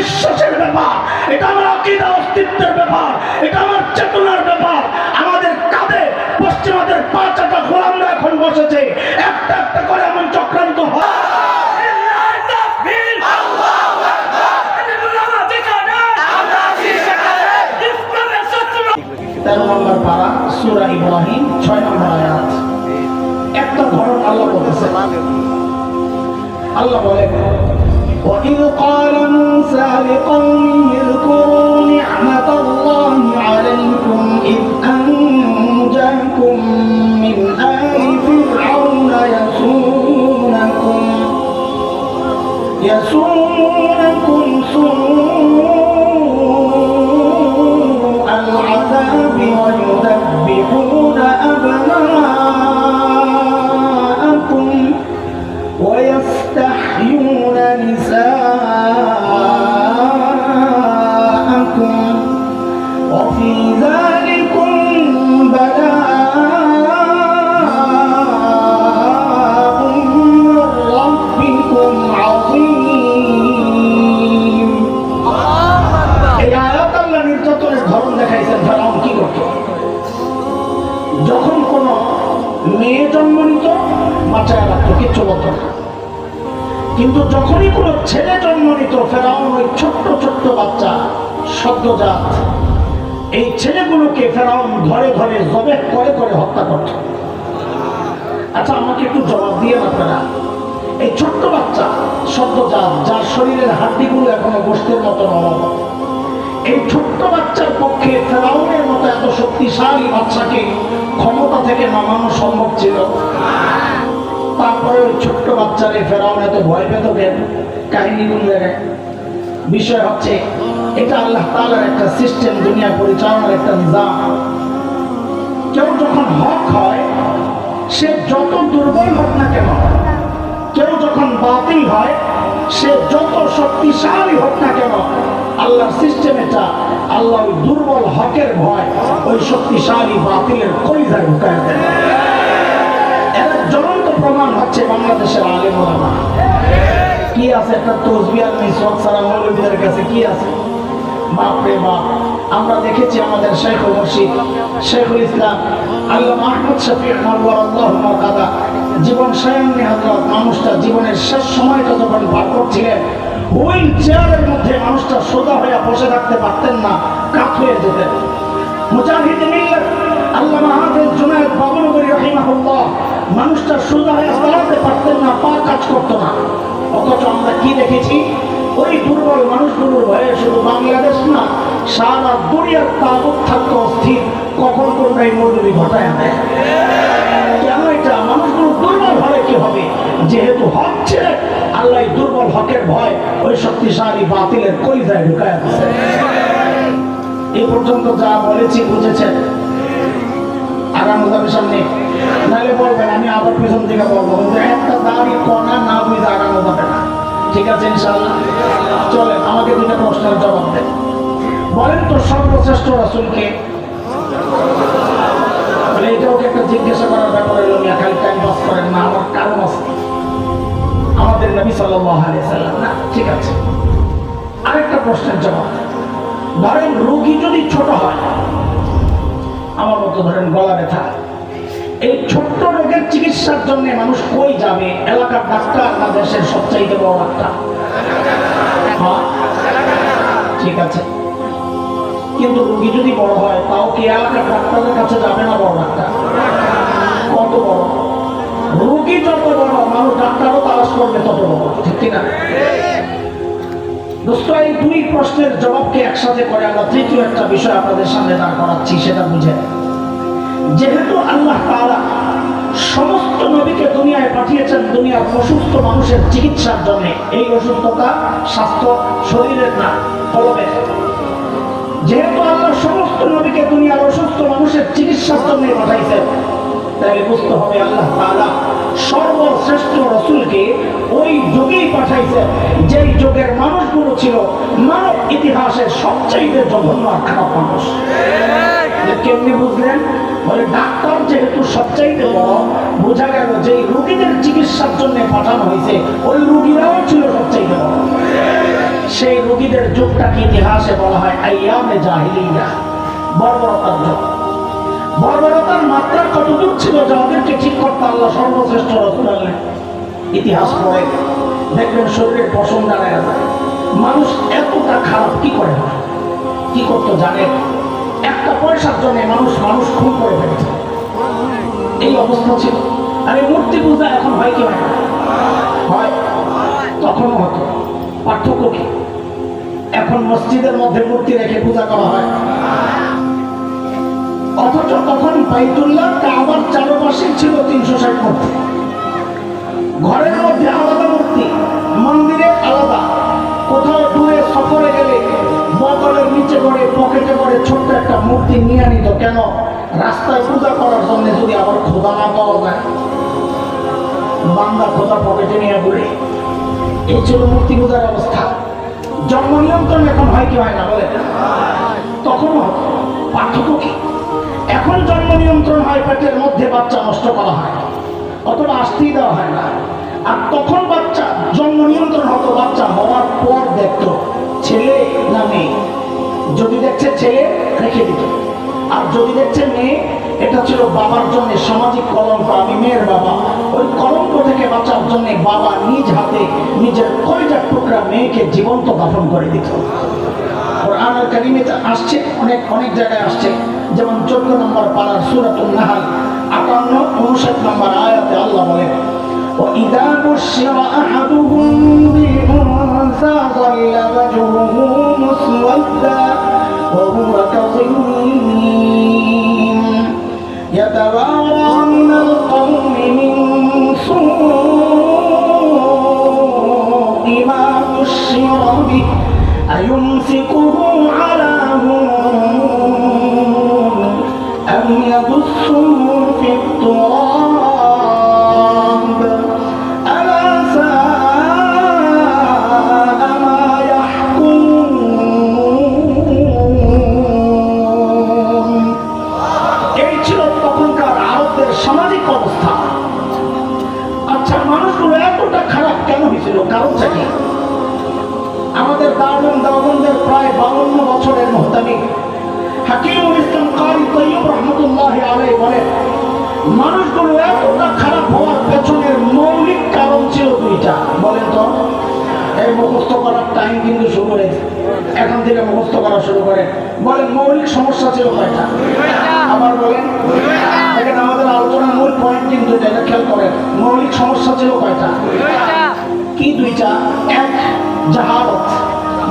বিশ্বাসের ব্যাপার, এটা আমার আকীদা অস্তিত্বের ব্যাপার, এটা আমার চেতনার ব্যাপার। আমাদের কাঁধে পশ্চিমাদের 5টা গোলামরা এখন বসেছে, একটা একটা করে এমন চক্রান্ত হয়। নম্বর পারা সূরা ইব্রাহিম 6 নম্বর আয়াত। একটা ধরন আল্লাহ বলতেছে, আল্লাহ বলেন وَإِذْ قَالَ مُوسَى لِقَوْمِهِ اذْكُرُوا نِعْمَةَ اللَّهِ عَلَيْكُمْ إِذْ أَنْجَاكُمْ مِنْ آلِ فِرْعَوْنَ يَسُومُونَكُمْ سُوءَ الْعَذَابِ وَيُذَبِّحُونَ أَبْنَاءَكُمْ وَيَسْتَحْيُونَ نِسَاءَكُمْ وَفِي ذَلِكُمْ بَلَاءٌ مِّن رَّبِّكُمْ عَظِيمٌ। এই আয়াত আল্লাহ নির্যাতনের ধরন দেখাইছেন। ফেরাউন কি করত? যখন কোন মেয়ে জন্ম নিত বাঁচায় রাখতো, কিচ্ছু বলতো না। কিন্তু যখনই কোনো ছেলে জন্ম নিত, ফেরাউন ওই ছোট্ট ছোট্ট বাচ্চা সদ্যজাত এই ছেলেগুলোকে ফেরাউন ধরে ধরে জবেহ করে করে হত্যা করত। আচ্ছা, আমাকে একটু জবাব দিয়ে আপনারা, এই ছোট্ট বাচ্চা সদ্যজাত যার শরীরের হাড্ডিগুলো এখনো গোশতের মতো নরম, এই ছোট্ট বাচ্চার পক্ষে ফেরাউনের মতো এত শক্তিশালী বাচ্চাকে ক্ষমতা থেকে নামানো সম্ভব ছিল? তারপরে ওই ছোট্ট বাচ্চারে ফেরাউন এত ভয় পেত কেন? কাহিনী কোন জায়গায়? বিষয় হচ্ছে এটা আল্লাহ তাআলার একটা সিস্টেম, দুনিয়া পরিচালনার একটা নিজাম। কেউ যখন হক হয়, সে যত দুর্বল হোক না কেন, কেউ যখন বাতিল হয়, সে যত শক্তিশালী হোক না কেন, আল্লাহর সিস্টেম এটা, আল্লাহ ওই দুর্বল হকের ভয় ওই শক্তিশালী বাতিলের কলিজায় ঢুকায় দেন। এর জ্বলন্ত প্রমাণ হচ্ছে বাংলাদেশের আলেম ওলামা। কি আছে একটা তসবিহ আর মিসওয়াক ছাড়া মৌলবীদের কাছে কি আছে? বাপ রে বাপ, আমরা দেখেছি আমাদের শেখুল মুর্শিদ শেখুল ইসলাম আল্লামা আহমদ শফিক নওয়ারাল্লাহু মাকাদা জীবন সায়নী হযরত মানুষটা জীবনের শেষ সময়টা যখন পার করছিলেন, হুইল চেয়ারের মধ্যে মানুষটা সোজা হয়ে বসে থাকতে পারতেন না, কাত হয়ে যেতেন। মুজাহিদ মিল্লাত আল্লামা হাফেজ জুনায়েদ বাবনগরী রাহিমাহুল্লাহ মানুষটা সোজা হয়ে দাঁড়াতে পারতেন না, পা কাজ করতো না। অথচ আমরা কি দেখেছি? ওই দুর্বল মানুষগুলোর ভয়ে শুধু বাংলাদেশ না, সারা দুনিয়ার তাগুত থাকতো অস্থির, কখন কোনটাই মৌলবি ঘটায় দেয়। কেন এটা? মানুষগুলো দুর্বল হলে কি হবে? যেহেতু হক ছিল, আল্লাহ দুর্বল হকের ভয় ওই শক্তিশালী বাতিলের কলিজায় ঢুকায় দিয়েছে। এই পর্যন্ত যা বলেছি বুঝেছেন? আগামী যাবে সামনে, নাহলে বলবেন আমি আবার পিছন থেকে বলবো, কিন্তু একটা দাড়ি কণা না বুঝে আগানো যাবে না। ঠিক আছে ইনশাআল্লাহ? চলেন, আমাকে দুটো প্রশ্নের জবাব দেন। বলেন তো সর্বশ্রেষ্ঠ রাসূলকে? বলে এটাও একটা জিজ্ঞাসা করার ব্যাপার হলো, খালি টাইম পাস করেন না, আমার কারণ আছে। আমাদের নবী সাল্লাল্লাহু আলাইহি সাল্লাম না? ঠিক আছে, আরেকটা প্রশ্নের জবাব। ধরেন রোগী যদি ছোট হয়, আমার মতো ধরেন গলা ব্যথা, এই ছোট্ট রোগের চিকিৎসার জন্য মানুষ কই যাবে? এলাকার ডাক্তার না দেশের সবচাইতে বড় ডাক্তার? হ্যাঁ, ঠিক আছে, কিন্তু রোগী যদি বড় হয়, তাও কি এলাকার ডাক্তারের কাছে যাবে না বড় ডাক্তার? কত বড় রোগী যত বড়, মানুষ ডাক্তারও তালাশ করবে তত বড়, ঠিক কিনা? দোস্ত, এই দুই প্রশ্নের জবাবকে একসাথে করে আমরা তৃতীয় একটা বিষয় আপনাদের সামনে দাঁড় করাচ্ছি, সেটা বুঝে। যেহেতু আল্লাহ তাআলা সমস্ত নবীকে দুনিয়ায় পাঠিয়েছেন দুনিয়ার অসুস্থ মানুষের চিকিৎসার জন্য, এই অসুস্থতা স্বাস্থ্য শরীরের না, কলমের। যেহেতু আল্লাহ সমস্ত নবীকে দুনিয়ার অসুস্থ মানুষের চিকিৎসার জন্য পাঠাইছেন, তাই বুঝতে হবে আল্লাহ তাআলা সর্বশ্রেষ্ঠ রাসূলকে ওই যুগেই পাঠাইছেন যেই যুগের মানুষগুলো ছিল মানব ইতিহাসের সবচেয়ে জঘন্য আর খারাপ মানুষ। কেমনি বুঝলেন? বলে ডাক্তার যেহেতু সবচাইতে বড়, বোঝা গেল যে রোগীদের চিকিৎসার জন্য পাঠানো হয়েছে ওই রোগীরাও ছিল সবচাইতে বড়। সেই রোগীদের যুগটাকে ইতিহাসে বলা হয় আইয়ামে জাহিলিয়া, বর্বরতার যুগ। বর্বরতার মাত্রা কতদূর ছিল যে ওদেরকে ঠিক করতে আল্লাহ সর্বশ্রেষ্ঠ রাসূল আনলেন। ইতিহাস পড়ে দেখবেন শরীরের পশম দাঁড়ায় যায়। মানুষ এতটা খারাপ কি করে হয়, কি করতো জানেন? একটা পয়সার জন্য মানুষ খুন করে ফেলেছে, এই অবস্থা ছিল। আর এই মূর্তি পূজা এখন হয় কি হয় না? হয়, তখনও হতো। পার্থক্য কি? এখন মসজিদের মধ্যে মূর্তি রেখে পূজা করা হয়, অথচ তখন বাইতুল্লাহ কাবার চারপাশে ছিল 360 মূর্তি। ঘরের মধ্যে আলাদা মূর্তি, মন্দিরে আলাদা। কোথাও দূরে সফরে গেলে বোতলের নিচে করে পকেটে করে ছোট্ট একটা মূর্তি নিয়ে নিত। কেন? রাস্তায় পূজা করার জন্য যদি আবার খোদা না পাওয়া যায়, বান্দা খোদা পকেটে নিয়ে ঘুরে। এই ছিল মূর্তি পূজার অবস্থা। জন্ম নিয়ন্ত্রণ এখন হয় কি হয় না বলে? তখনও হতো। পার্থক্য কি? এখন জন্ম নিয়ন্ত্রণ হয়, পেটের মধ্যে বাচ্চা নষ্ট করা হয়, অথবা আসতেই দেওয়া হয় না। আর তখন বাচ্চা জন্ম নিয়ন্ত্রণ হতো, বাচ্চা হওয়ার পর দেখতো ছেলে না মেয়ে। যদি দেখছে ছেলে রেখে দিত, আর যদি দেখছে মেয়ে, এটা ছিল বাবার জন্য সামাজিক কলঙ্ক। আমি মেয়ের বাবা, ওই কলঙ্ক থেকে বাঁচার জন্য বাবা নিজ হাতে নিজের কলিজার টুকরা মেয়েকে জীবন্ত দাফন করে দিত। কোরআনুল কারীমে আসছে, অনেক জায়গায় আসছে। যেমন 14 নম্বর পারার সূরাতুন নাহল 58 59 নম্বর আয়াতে আল্লাহ বলেন, وَإِذَا بُشِّرَ أَحَدُهُم بِالْأُنثَىٰ ظَلَّ وَجْهُهُ مُسْوَدًّا وَهُوَ كَظِيمٌ يَتَوَارَىٰ مِنَ الْقَوْمِ مِن سُوءِ مَا بُشِّرَ بِهِ أَيُمْسِكُهُ عَلَىٰ هُونٍ أَمْ يَدُسُّهُ فِي التُّرَابِ أَلَا سَاءَ مَا يَحْكُمُونَ। এই ছিল তখনকার আরবদের সামাজিক অবস্থা। আচ্ছা, মানুষগুলো এতটা খারাপ কেন হয়েছিল? কারণটা কি? আমাদের দেওবন্দের প্রায় 52 বছরের মুহতামিম হাকিমুল ইসলাম কারি তৈয়ব রহমতুল্লাহি আলাইহি বলেন, মানুষগুলো এতটা খারাপ হওয়ার পেছনের মৌলিক কারণ ছিল দুইটা। বলেন তো? এই মুখস্থ করার টাইম কিন্তু শুরু হয়েছে, এখন থেকে মুখস্থ করা শুরু করে। বলেন মৌলিক সমস্যা ছিল কয়টা? আবার বলেন। এখানে আমাদের আলোচনার মূল পয়েন্ট কিন্তু এটা খেয়াল করেন। মৌলিক সমস্যা ছিল কয়টা? কি দুইটা? এক, জাহালত,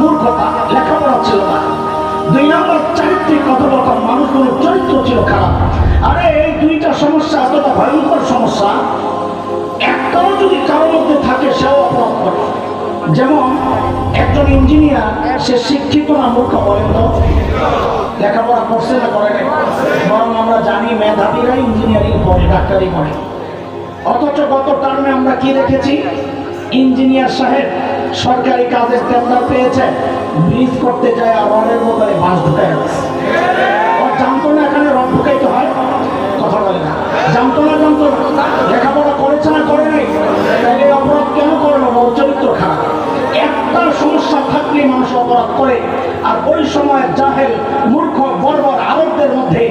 মূর্খতা, লেখাপড়া ছিল না। 2 নম্বর, চারিত্রিক কথোপকথন, মানুষগুলোর চরিত্র ছিল খারাপ। আরে এই দুইটা সমস্যা এতটা ভয়ঙ্কর সমস্যা, একটাও যদি কারোর মধ্যে থাকে সেও অপরাধ করে। যেমন একজন ইঞ্জিনিয়ার, সে শিক্ষিত না মূর্খ? বলেন তো? লেখাপড়া করছে না করে নাই? বরং আমরা জানি মেধাবীরাই ইঞ্জিনিয়ারিং পড়ে, ডাক্তারি পড়ে। অথচ গত টার্মে আমরা কি দেখেছি? ইঞ্জিনিয়ার সাহেব সরকারি কাজের টেন্ডার পেয়েছে, ব্রিজ করতে যায় আর রডের বদলে বাঁশ ঢুকাই গেছে। ও জানতো না এখানে রড ঢুকাইতে হয়? কথা বলে না। জানতো না? লেখাপড়া করেছে না করে নাই? তাহলে অপরাধ কেন করলো? ওর চরিত্র খারাপ। একটা সমস্যা থাকলে মানুষ অপরাধ করে। আর ওই সময় জাহেল, মূর্খ, বর্বর আরবদের মধ্যে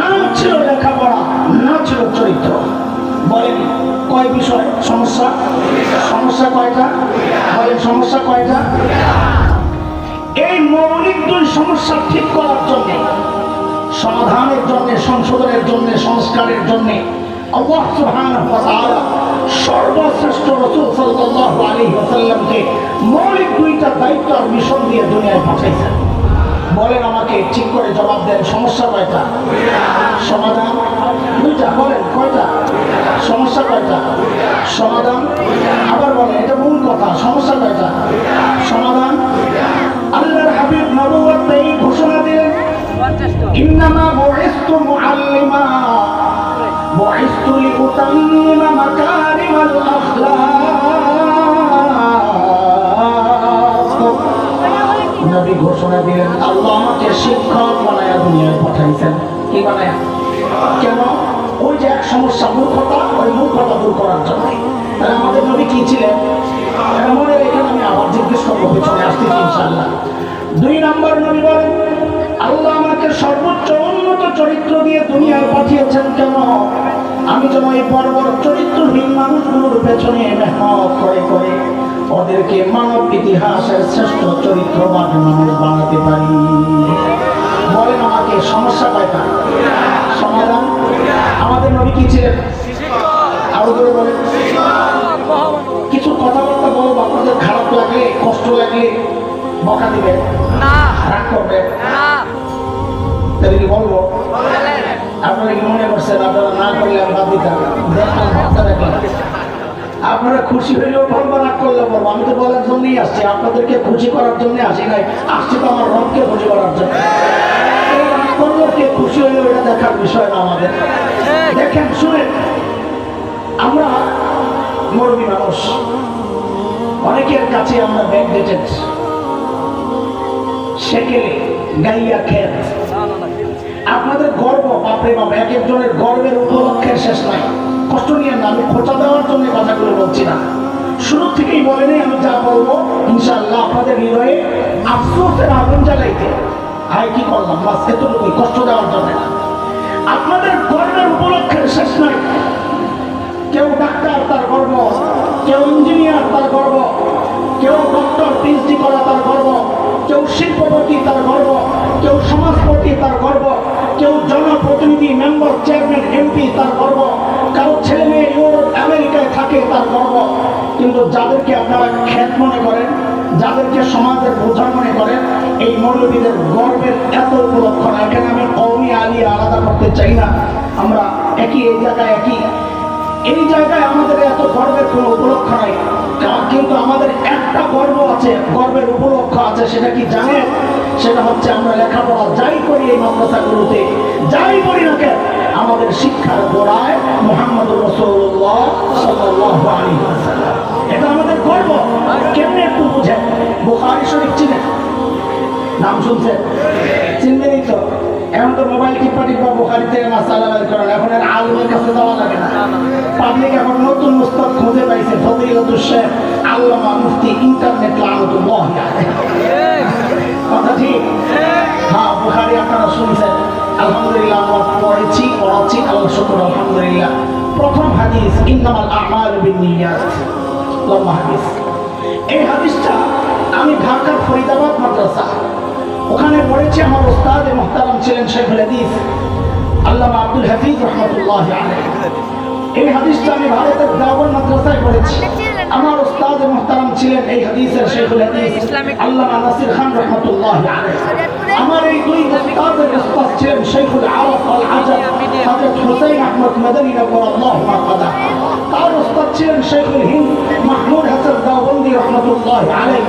না ছিল লেখাপড়া, না ছিল চরিত্র। বলেন কয় বিষয় সমস্যা? সমস্যা কয়টা? বলেন সমস্যা কয়টা? এই মৌলিক দুই সমস্যা ঠিক করার জন্য, সমাধানের জন্য, সংশোধনের জন্য, সংস্কারের জন্য আল্লাহ সুবহানাহু ওয়া তাআলা সর্বশ্রেষ্ঠ রাসূল সাল্লাল্লাহু আলাইহি ওয়াসাল্লামকে মৌলিক দুইটা দায়িত্ব আর মিশন দিয়ে দুনিয়ায় পাঠাইছেন। বলেন আমাকে ঠিক করে জবাব দেন, সমস্যা কয়টা? সমাধান দুইটা। বলেন কয়টা? সমস্যা কয়টা? সমাধান। আবার বলেন, এটা মূল কথা, সমস্যা কয়টা? সমাধান। আল্লাহর হাবিব নবুয়ত এই ঘোষণা দিলেন, ইন্নামা বুইসতু মুআল্লিমা বুইসতু লিউতাম্মিমা মাকারিমাল আখলাক। নবী ঘোষণা দিলেন, আল্লাহ আমাকে শিক্ষক বানায়া দুনিয়ায় পাঠাইছেন। কি বানায়া? কেন? ওই যে এক সমস্যা মূর্খতা, ওই মূর্খতা দূর করার জন্য। তাহলে আমাদের নবী কি ছিলেন? মনে রেখে আমি আবার জিজ্ঞেস করবো পেছনে আসতেছি ইনশাআল্লাহ। 2 নম্বর নবী বলেন, আল্লাহ আমাকে সর্বোচ্চ উন্নত চরিত্র দিয়ে দুনিয়ায় পাঠিয়েছেন কেন? আমি যেন এই বড় বড় চরিত্রহীন মানুষগুলোর পেছনে মেহনত করে করে ওদেরকে মানব ইতিহাসের শ্রেষ্ঠ চরিত্রবান মানুষ বানাতে পারি। বলেন আমাকে সমস্যা কয়টা? সমাধান? আমাদের নবী কি ছিলেন? আরো করে বলেন। কিছু কথাবার্তা বলবো, আপনাদের খারাপ লাগলে কষ্ট লাগলে বকা দিবেন না, রাগ করবেন না, তাহলে কি বলবো? আপনারা কি মনে করছেন আপনারা না করলে আমি বাদ দিতাম? দেখলাম ভক্তা দেখলাম, আপনারা খুশি হইলেও বলবো, রাগ করলে বলবো। আমি তো বলার জন্যই আসছি, আপনাদেরকে খুশি করার জন্য আসি নাই, আসছি তো আমার রবকে খুশি করার জন্য। কে খুশি হইলেও এটা দেখার বিষয় না আমাদের। দেখেন শুনেন, আমরা মরবি মানুষ, অনেকের কাছে আমরা ব্যাকডেটেড, সেকেলে গাইয়া খেত। আপনাদের গর্ব বাপরে বাপ, এক একজনের গর্বের উপলক্ষের শেষ নাই। কষ্ট নিয়ে না, আমি খোঁচা দেওয়ার জন্য কথাগুলো বলছি না, শুরু থেকেই বলে নেই আমি যা বলবো ইনশাআল্লাহ আপনাদের হৃদয়ে আফসোসের আগুন জ্বালাইতে। ভাই কি করলাম বাস এতটুকুই, কষ্ট দেওয়ার জন্য না। আপনাদের গর্বের উপলক্ষের শেষ নাই। কেউ ডাক্তার তার গর্ব, কেউ ইঞ্জিনিয়ার তার গর্ব, কেউ ডক্টর পিএইচডি করা তার গর্ব, কেউ শিল্পপতি তার গর্ব, কেউ সমাজপতি তার গর্ব, কেউ জনপ্রতিনিধি মেম্বার চেয়ারম্যান এমপি তার গর্ব, কারো ছেলে মেয়ে ইউরোপ আমেরিকায় থাকে তার গর্ব। কিন্তু যাদেরকে আপনারা খ্যাত মনে করেন, যাদেরকে সমাজের বোঝা মনে করেন, এই মৌলবীদের গর্বের এত উপলক্ষ না। এখানে আমি কওমি আলিয়া আলাদা করতে চাই না, আমরা একই এই জায়গায় একই, এই জায়গায় আমাদের এত গর্বের কোনো উপলক্ষ নাই। কিন্তু আমাদের একটা গর্ব আছে, গর্বের উপলক্ষ আছে। সেটা কি জানেন? সেটা হচ্ছে আমরা লেখাপড়া যাই করি এই মাদ্রাসাগুলোতে, যাই করি না কেন, আমাদের শিক্ষার গোড়ায় মুহাম্মদুর রাসূলুল্লাহ সাল্লাল্লাহু আলাইহি ওয়াসাল্লাম। এটা আমাদের গর্ব। কেমনে একটু বুঝেন? বুখারী শরীফ চিনেন? নাম শুনছেন? চিনবেনই তো। এখন তো মোবাইল টিপা টিপা বুখারী থেকে মাসালা বের করেন, এখন আর আলেমের কাছে যাওয়া লাগে না। পাবলিক এখন নতুন মুস্তাদ খুঁজে পাইছে, ফজিলাতুশ শেখ আল্লামা মুফতি ইন্টারনেট লানাতুল্লাহ আলাইহি। কথা ঠিক? হ্যাঁ, বুখারী আপনারা শুনছেন। আলহামদুলিল্লাহ আমরা পড়েছি, পড়াচ্ছি, আল্লাহ শুকর আলহামদুলিল্লাহ। প্রথম হাদিস ইন্নামাল আ'মালু বিন্নিয়াত, লম্বা হাদিস। এই হাদিসটা আমি ঢাকার ফরিদাবাদ মাদ্রাসা ওখানে পড়েছি। আমার উস্তাদ মুহতারাম ছিলেন শাইখুল হাদিস আল্লামা আব্দুল হাফিজ রাহমাতুল্লাহি আলাইহি। এই হাদিসটা আমি ভারতের দেওবন্দ মাদ্রাসায় পড়েছি। আমার উস্তাদ মুহতারাম ছিলেন এই হাদিসের শাইখুল হাদিস আল্লামা নাসির খান রাহমাতুল্লাহি আলাইহি। আমার এই দুই উস্তাদের উস্তাদ ছিলেন শাইখুল আরব আল আজব হযরত হুসাইন আহমদ মাদানী রাদিয়াল্লাহু মারকাদা। তার উস্তাদ ছিলেন শাইখুল হিন্দ মাহমুদ হাসান দেওবন্দি রাহমাতুল্লাহি আলাইহি।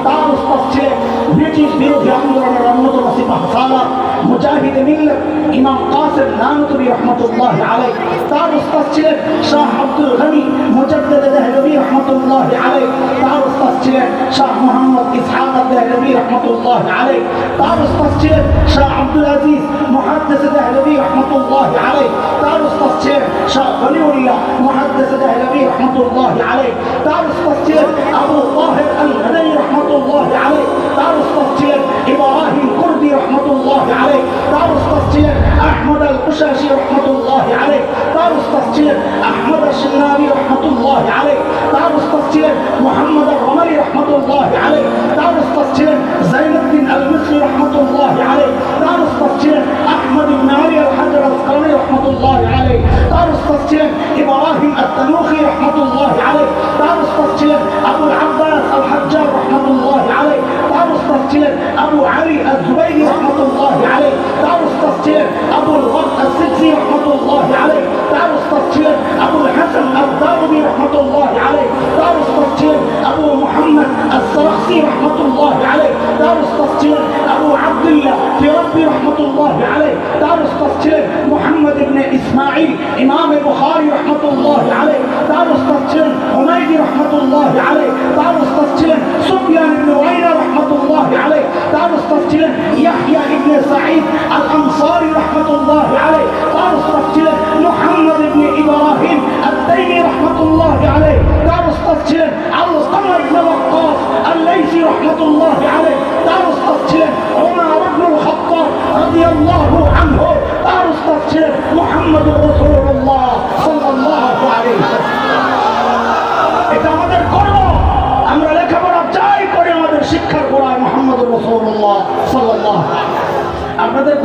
তার উস্তাদ ছিলেন ব্রিটিশ বিরোধী আন্দোলনের অন্যতম সিপাহসালার মুজাহিদ মিল্লাত ইমাম কাসেম নানুতুবি রাহমাতুল্লাহি আলাইহি। তার উস্তাদ ছিলেন শাহ আব্দুল গনি মুজাদ্দিদ দেহলভী রাহমাতুল্লাহি আলাইহি। তার উস্তাদ ছিলেন শাহ মুহাম্মদ ইসহাক দেহলভী রাহমাতুল্লাহি আলাইহি। তার উস্তাদ ছিলেন শাহ আব্দুল আজিজ মুহাদ্দিস দেহলভী রাহমাতুল্লাহি আলাইহি। তার উস্তাদ ছিলেন শাহ ওলিউল্লাহ মুহাদ্দিস দেহলভী রাহমাতুল্লাহি আলাইহি। তার উস্তাদ ছিলেন আবু তাহির আল মাদানী রাহমাতুল্লাহি আলাইহি। তার উস্তাদ ছিলেন ইব্রাহিম কুরদি রাহমাতুল্লাহি আলাইহি। তার উস্তাদ ছিলেন আহমদ আল কুশাশি রাহমাতুল্লাহি আলাইহি। তার উস্তাদ ছিলেন আহমদ আশ-শানাবি রাহমাতুল্লাহি আলাইহি। তার উস্তাদ ছিলেন মুহাম্মদ আর-রমালি রাহমাতুল্লাহি আলাইহি। তার উস্তাদ ছিলেন যায়নুদ্দিন আল-মিসরি রাহমাতুল্লাহি আলাইহি। তার উস্তাদ ছিলেন আহমদ ইবনে আলী আল-হাজার আসকালানি রাহমাতুল্লাহি আলাইহি। তার উস্তাদ ছিলেন ইব্রাহিম আত-তানুখি রাহমাতুল্লাহি আলাইহি। তার উস্তাদ ছিলেন আবুল আব্বাস আল-হাজ্জাজ রাহমাতুল্লাহি আলাইহি। তার উস্তাদ ছিলেন আবু আলী আল-জুবাইরি রাহমাতুল্লাহি আলাইহি। তার উস্তাদ ছিলেন আবুল ওয়াক্ত আস-সিজি রাহমাতুল্লাহি আলাইহি। তার উস্তাদ ছিলেন আবুল হাসান আদ-দাউদি রাহমাতুল্লাহি আলাইহি। তার উস্তাদ ছিলেন আবু মুহাম্মদ আস-সারাখসি রাহমাতুল্লাহি আলাইহি। তার উস্তাদ ছিলেন আবু আব্দুল্লাহ ফিরাবি রাহমাতুল্লাহি আলাইহি। তার উস্তাদ ছিলেন মুহাম্মদ ইবনে ইসমাঈল ইমাম বুখারী রাহমাতুল্লাহি আলাইহি। তার উস্তাদ ছিলেন হুমায়দি রাহমাতুল্লাহি আলাইহি। তার উস্তাদ ছিলেন সুফয়ান ইবনে ওয়াইনা রাহমাতুল্লাহি আলাইহি। তার উস্তাদ ছিলেন ইয়াহইয়া ইবনে সাঈদ আল-আনসারী রাহমাতুল্লাহি আলাইহি। তার উস্তাদ ছিলেন মুহাম্মদ ইবনে ইব্রাহিম আত-তাইমি রাহমাতুল্লাহি আলাইহি। তার উস্তাদ ছিলেন আল-কামা ইবনে ওয়াক্কাস আল-লাইথি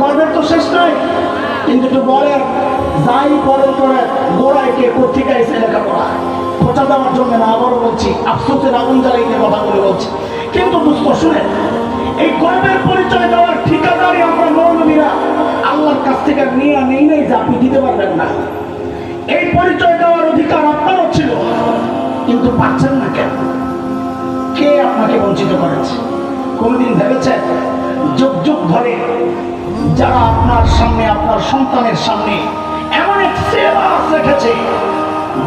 গর্বের তো শেষ নাই। কিন্তু একটু বলেন, যাই করেন করে গোড়ায় কে কোথেকে এসে লেখাপড়া খোঁচা দেওয়ার জন্য না, আবারও বলছি, আফসোসের আগুন জ্বালাইতে কথা বলে বলছি। কিন্তু দুস্থ শুনেন, এই গর্বের পরিচয় দেওয়ার ঠিকাদারি আমরা মৌলবীরা আল্লাহর কাছ থেকে নিয়ে নেই নেই, যা আপনি দিতে পারবেন না। এই পরিচয় দেওয়ার অধিকার আপনারও ছিল, কিন্তু পাচ্ছেন না কেন? কে আপনাকে বঞ্চিত করেছে? কোনদিন ভেবেছেন যুগ যুগ ধরে যারা আপনার সামনে, আপনার সন্তানের সামনে এমন এক সিলেবাস রেখেছে,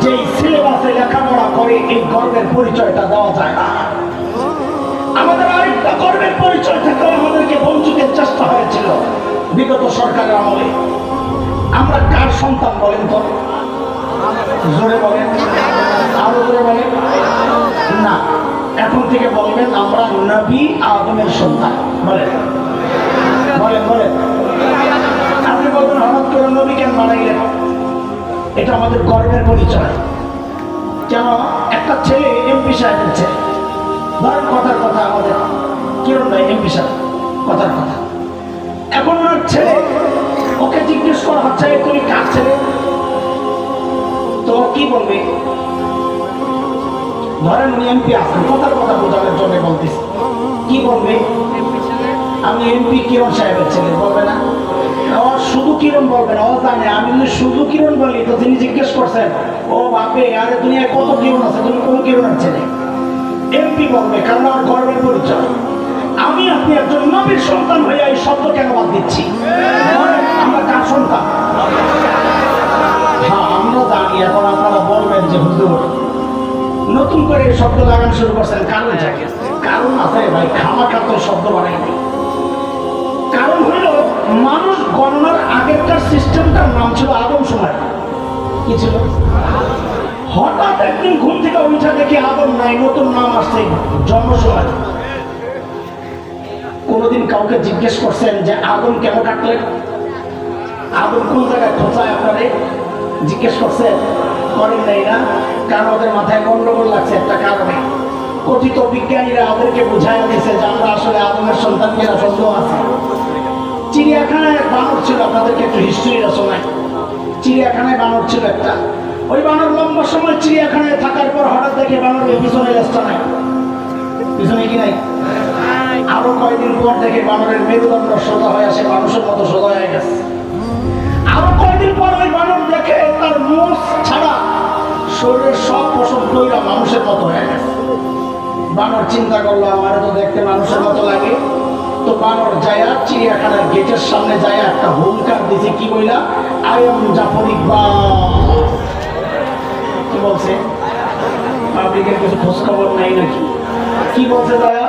যেই সিলেবাসে লেখাপড়া করে এই গর্বের পরিচয়টা দেওয়া যায় না। আমাদের আরেকটা গর্বের পরিচয় থেকে আমাদেরকে বঞ্চিতের চেষ্টা হয়েছিল বিগত সরকারের আমলে। আমরা কার সন্তান বলেন তো? জোরে বলেন, আরো জোরে বলেন না। এখন থেকে বলবেন আমরা নবী আদমের সন্তান। বলেন বলেন বলেন। আপনি বলবেন হঠাৎ করে নবী কেন বানাইলেন? এটা আমাদের গর্বের পরিচয়। কেন? একটা ছেলে এমপি সাহেবের ছেলে, ধরেন কথার কথা আমাদের কিরণ ভাই এমপি সাহেব, কথার কথা। এখন ওনার ছেলে, ওকে জিজ্ঞেস করা হচ্ছে তুমি কার ছেলে, তো কি বলবে? ধরেন উনি এমপি আছেন, কথার কথা বোঝানোর জন্য বলতেছি, কি বলবে? আমি এমপি কিরণ সাহেবের ছেলে, বলবে না? ও শুধু কিরণ বলবে না, ও জানে আমি যদি শুধু কিরণ বলি তো তিনি জিজ্ঞেস করছেন, ও ভাবে আরে দুনিয়ায় কত কিরণ আছে, তুমি কোন কিরণের ছেলে? এমপি বলবে, কারণ আমার গর্বের পরিচয়। আমি আপনি একজন নবীর সন্তান হয়ে এই শব্দ কেন বাদ দিচ্ছি? আমরা কার সন্তান? হ্যাঁ আমরা জানি। এখন আপনারা বলবেন যে হুজুর নতুন করে এই শব্দ লাগানো শুরু করছেন, কারণ থাকে? কারণ আছে ভাই, খামাখা তো শব্দ বানাইনি। কারণ হইল মানুষ গণনার আগেরকার সিস্টেমটার নাম ছিল আদম সময়। কি ছিল? হঠাৎ একদিন ঘুম থেকে উঠে দেখি আদম নাই, নতুন নাম আসছে জন্ম সময়। কোনদিন কাউকে জিজ্ঞেস করছেন যে আদম কেন কাটলেন? আদম কোন জায়গায় খোঁচায় আপনারে জিজ্ঞেস করছেন? করেন নাই না? কারণ ওদের মাথায় গন্ডগোল লাগছে একটা কারণে। কথিত বিজ্ঞানীরা ওদেরকে বুঝাই দিয়েছে যে আমরা আসলে আদমের সন্তান কিনা সন্দেহ আছে। চিড়িয়াখানায় বানর ছিল, আপনাদেরকে একটু হিস্ট্রিটা শোনায়। চিড়িয়াখানায় বানর ছিল একটা, ওই বানর লম্বা সময় চিড়িয়াখানায় থাকার পর হঠাৎ দেখে বানরের পিছনে রাস্তা নাই, পিছনে কি নাই, আরো কয়েকদিন পর দেখে বানরের মেরুদণ্ড সোজা হয়ে আসে, মানুষের মতো সোজা হয়ে গেছে। আরো কয়েকদিন পর ওই বানর দেখে তার মুখ ছাড়া শরীরের সব পশম কইরা মানুষের মতো হয়ে গেছে। বানর চিন্তা করলো আমার তো দেখতে মানুষের মতো লাগে, তো বানর যায়া চিড়িয়াখানার গেটের সামনে যায়া একটা হুঙ্কার দিছে, কি বইলা? I am Jafar Iqbal. কি বলছে? পাবলিকের কিছু খোঁজ খবর নাই নাকি? কি বলছে দয়া?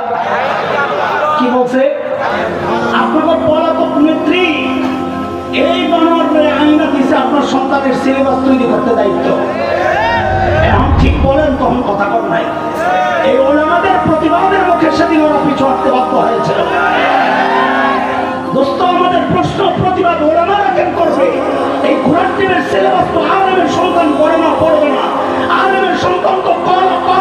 কি বলছে? আপনাদের পলাতক নেত্রী এই বানর আইনা দিছে আপনার সন্তানের সিলেবাস তৈরি করতে দায়িত্ব। এখন ঠিক বলেন, তখন কথা কর নাই। এই ওলামাদের প্রতিবাদের মুখে সেদিন ওরা পিছু হাঁটতে বাধ্য হয়েছিল। দোস্ত, আমাদের প্রশ্ন প্রতিবাদ ওলামারা কেন করবে? এই কোরআন টিমের সিলেবাস তো আলেমের সন্তান পড়ে না, পড়বে না। আলেমের সন্তান তো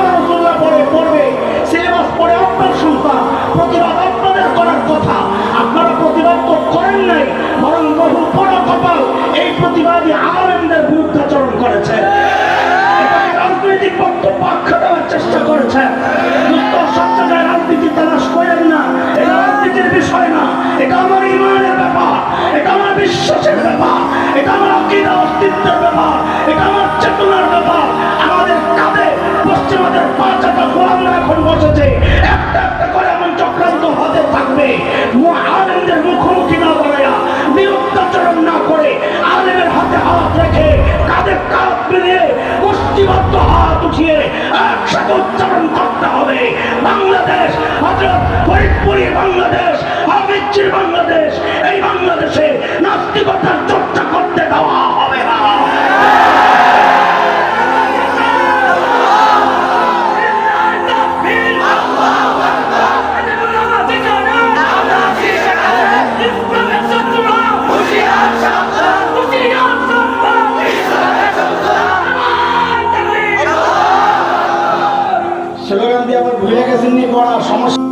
রাসূলুল্লাহ পড়বে, সিলেবাস পড়ে আপনার সন্তান। প্রতিবাদ আপনাদের করার কথা, আপনারা প্রতিবাদ তো করেন নাই, বরং বহু বড় কপাল এই প্রতিবাদী আলেমদের বিরুদ্ধাচরণ করেছে। রাজনৈতিক বক্তব্য আখ্যা দেওয়ার চেষ্টা করেছে। সব জায়গায় রাজনীতি তালাশ করেন না, এটা রাজনীতির বিষয় না, এটা আমার ইমানের ব্যাপার, এটা আমার বিশ্বাসের ব্যাপার, এটা আমার আকীদা অস্তিত্বের ব্যাপার, এটা আমার চেতনার ব্যাপার। আমাদের কাঁধে পশ্চিমাদের পাঁচটা গোলামরা এখন বসেছে, একটা একটা করে এমন চক্রান্ত হতে থাকবে। আলেমদের মুখোমুখি না দাঁড়ায়া, বিরুদ্ধাচরণ না করে, আলেমের হাতে হাত রেখে, কাঁধে কাঁধ মিলিয়ে, মুষ্টিবদ্ধ হাত উঠিয়ে একসাথে উচ্চারণ করতে হবে, বাংলাদেশ হযরত ফরিদপুরি বাংলাদেশ, হাফিজজির বাংলাদেশ। এই বাংলাদেশে নাস্তিকতার চর্চা করতে দেওয়া হবে না। স্লোগান দিয়ে আবার ভুলে গেছেন নি, বড় সমস্যা।